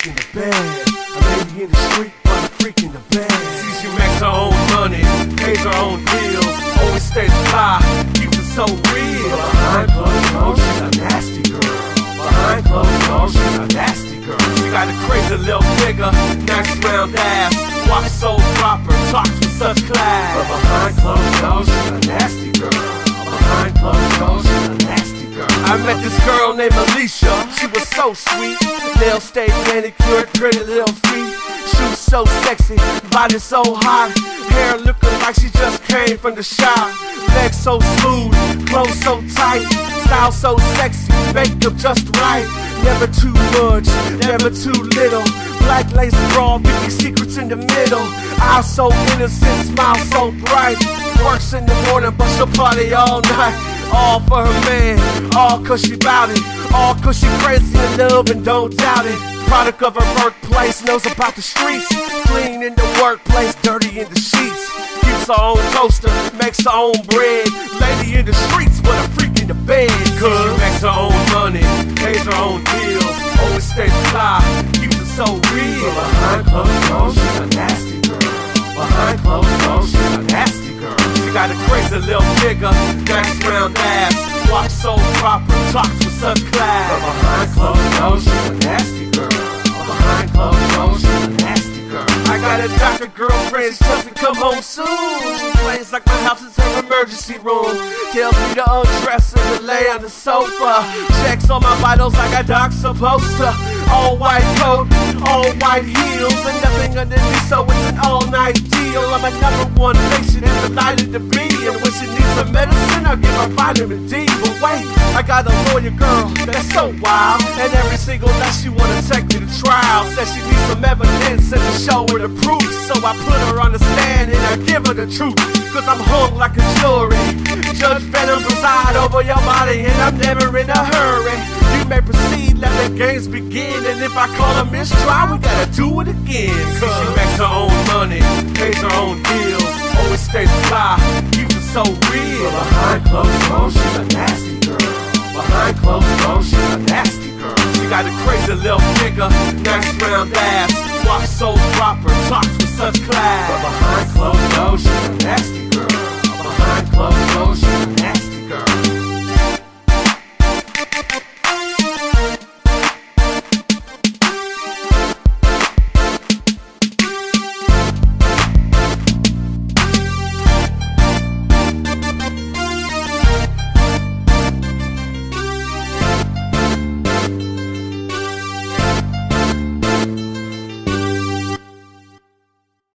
freak in the bed. A lady in the street, but a freak in the bed. See, she makes her own money, pays her own bills, always stays fly, keeps it so real. Behind closed doors, she's a nasty girl. Behind closed doors, she's a nasty girl. She got a crazy little figure, nice round ass, walks so proper, talks with such class. But behind closed doors, she's a nasty girl. Behind closed doors, she's a nasty girl. I met this girl named Alicia, she was so sweet. Nails stayed manicured, pretty little feet. Shoes so sexy, body so hot. Hair looking like she just came from the shop. Legs so smooth, clothes so tight. Style so sexy, makeup just right. Never too much, never too little. Black lace bra, 50 secrets in the middle. Eyes so innocent, smile so bright. Works in the morning, but she'll party all night. All for her man, all cause she bout it. All cause she crazy in love and don't doubt it. Product of her birthplace, knows about the streets. Clean in the workplace, dirty in the sheets. Keeps her own toaster, makes her own bread. Lady in the streets, but a freak in the bed. Cause she makes her own money, pays her own bills, always stays fly, keeps it so real. But behind closed doors, she's a nasty girl. Behind closed doors, she's a nasty girl. She got a crazy little figure, nice round ass, walks so proper, talks with such class. But behind closed doors, she's a nasty girl. Behind closed doors, she's a nasty girl. I got a doctor girlfriend, she tells me come home soon. She plays like my house is her emergency room. Tells me to undress and to lay on the sofa. Checks all my vitals like a doc's supposed to. All white coat, all white heels, and nothing underneath, so it's an all-night deal. I'm a #1 patient and delighted to be. And when she needs some medicine, I'll give her vitamin D. But wait, I got a lawyer girl that's so wild, and every single night she wanna take me to trial. Says she needs some evidence and to show her the proof. So I put her on the stand and I give her the truth. Cause I'm hung like a jury. Judge Venom preside over your body, and I'm never in a hurry. You may proceed, let the games begin. And if I call a mistrial, we gotta do it again. Cause she makes her own money, pays her own bills, always stays fly, keeps it so real. But behind closed doors, she's a nasty girl. Behind closed doors, she's a nasty girl. She got a crazy little figure, nice round ass, walks so proper, talks with such class. But behind closed doors, she's a nasty girl. Behind closed doors, she's a